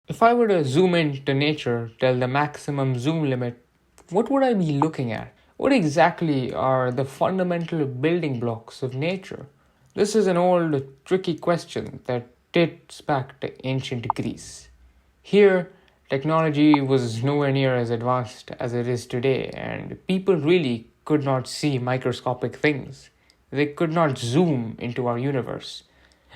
If I were to zoom into nature till the maximum zoom limit, what would I be looking at? What exactly are the fundamental building blocks of nature? This is an old, tricky question that dates back to ancient Greece. Here, technology was nowhere near as advanced as it is today, and people really could not see microscopic things. They could not zoom into our universe.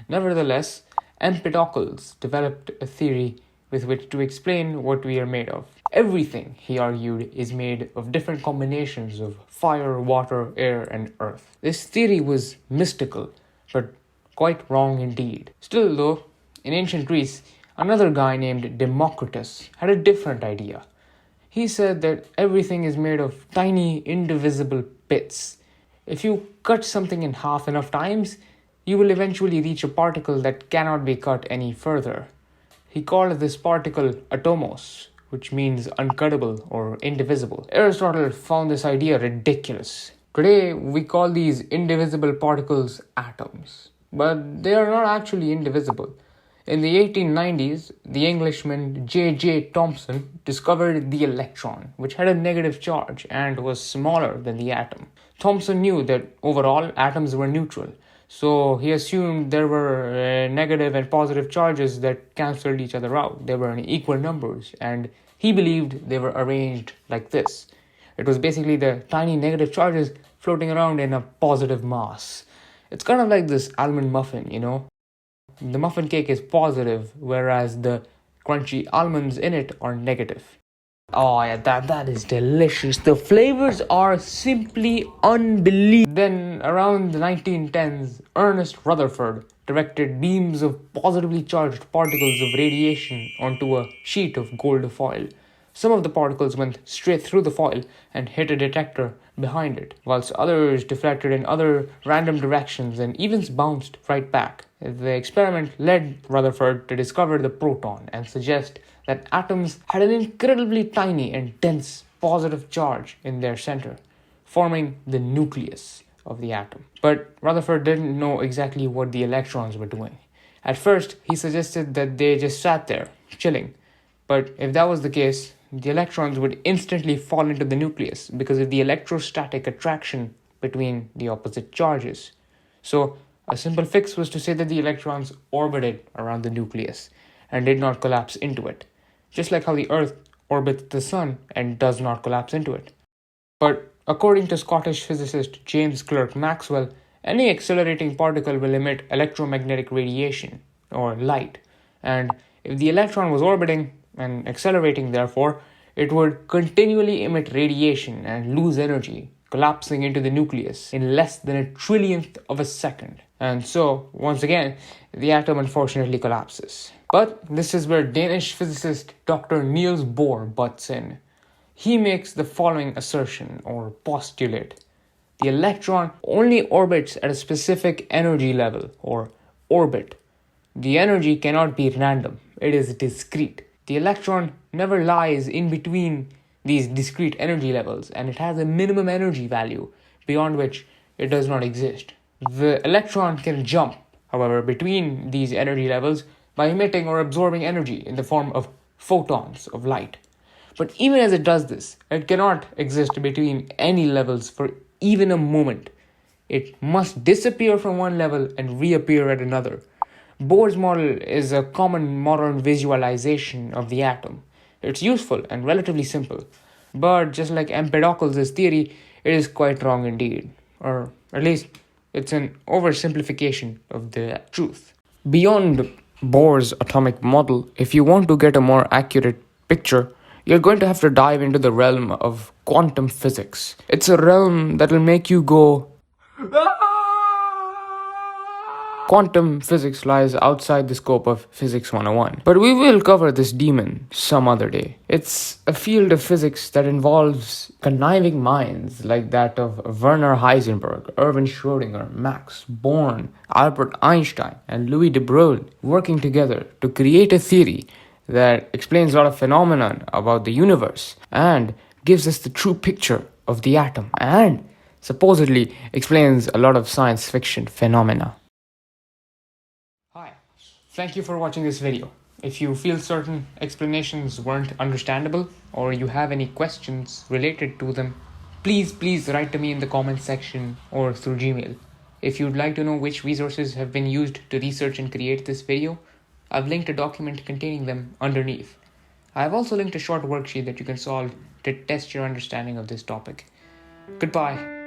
Nevertheless, Empedocles developed a theory with which to explain what we are made of. Everything, he argued, is made of different combinations of fire, water, air, and earth. This theory was mystical, but quite wrong indeed. Still, though, in ancient Greece, another guy named Democritus had a different idea. He said that everything is made of tiny, indivisible bits. If you cut something in half enough times, you will eventually reach a particle that cannot be cut any further. He called this particle atomos, which means uncuttable or indivisible. Aristotle found this idea ridiculous. Today, we call these indivisible particles atoms, but they are not actually indivisible. In the 1890s, the Englishman J.J. Thomson discovered the electron, which had a negative charge and was smaller than the atom. Thomson knew that overall atoms were neutral, so he assumed there were negative and positive charges that cancelled each other out. They were in equal numbers, and he believed they were arranged like this. It was basically the tiny negative charges floating around in a positive mass. It's kind of like this almond muffin, you know? The muffin cake is positive, whereas the crunchy almonds in it are negative. Oh yeah, that is delicious. The flavors are simply unbelievable. Then, around the 1910s, Ernest Rutherford directed beams of positively charged particles of radiation onto a sheet of gold foil. Some of the particles went straight through the foil and hit a detector behind it, whilst others deflected in other random directions and even bounced right back. The experiment led Rutherford to discover the proton and suggest that atoms had an incredibly tiny and dense positive charge in their center, forming the nucleus of the atom. But Rutherford didn't know exactly what the electrons were doing. At first, he suggested that they just sat there, chilling. But if that was the case, the electrons would instantly fall into the nucleus because of the electrostatic attraction between the opposite charges. So, a simple fix was to say that the electrons orbited around the nucleus and did not collapse into it, just like how the Earth orbits the Sun and does not collapse into it. But according to Scottish physicist James-Clerk Maxwell, any accelerating particle will emit electromagnetic radiation, or light, and if the electron was orbiting and accelerating, therefore, it would continually emit radiation and lose energy, collapsing into the nucleus in less than a trillionth of a second. And so, once again, the atom unfortunately collapses. But this is where Danish physicist Dr. Niels Bohr butts in. He makes the following assertion or postulate. The electron only orbits at a specific energy level or orbit. The energy cannot be random, it is discrete. The electron never lies in between these discrete energy levels, and it has a minimum energy value beyond which it does not exist. The electron can jump, however, between these energy levels by emitting or absorbing energy in the form of photons of light. But even as it does this, it cannot exist between any levels for even a moment. It must disappear from one level and reappear at another. Bohr's model is a common modern visualization of the atom. It's useful and relatively simple, but just like Empedocles' theory, it is quite wrong indeed, or at least it's an oversimplification of the truth. Beyond Bohr's atomic model, if you want to get a more accurate picture, you're going to have to dive into the realm of quantum physics. It's a realm that will make you go, Quantum physics lies outside the scope of Physics 101, but we will cover this demon some other day. It's a field of physics that involves conniving minds like that of Werner Heisenberg, Erwin Schrödinger, Max Born, Albert Einstein, and Louis de Broglie working together to create a theory that explains a lot of phenomena about the universe and gives us the true picture of the atom and supposedly explains a lot of science fiction phenomena. Hi, thank you for watching this video. If you feel certain explanations weren't understandable or you have any questions related to them, please write to me in the comments section or through Gmail. If you'd like to know which resources have been used to research and create this video, I've linked a document containing them underneath. I've also linked a short worksheet that you can solve to test your understanding of this topic. Goodbye.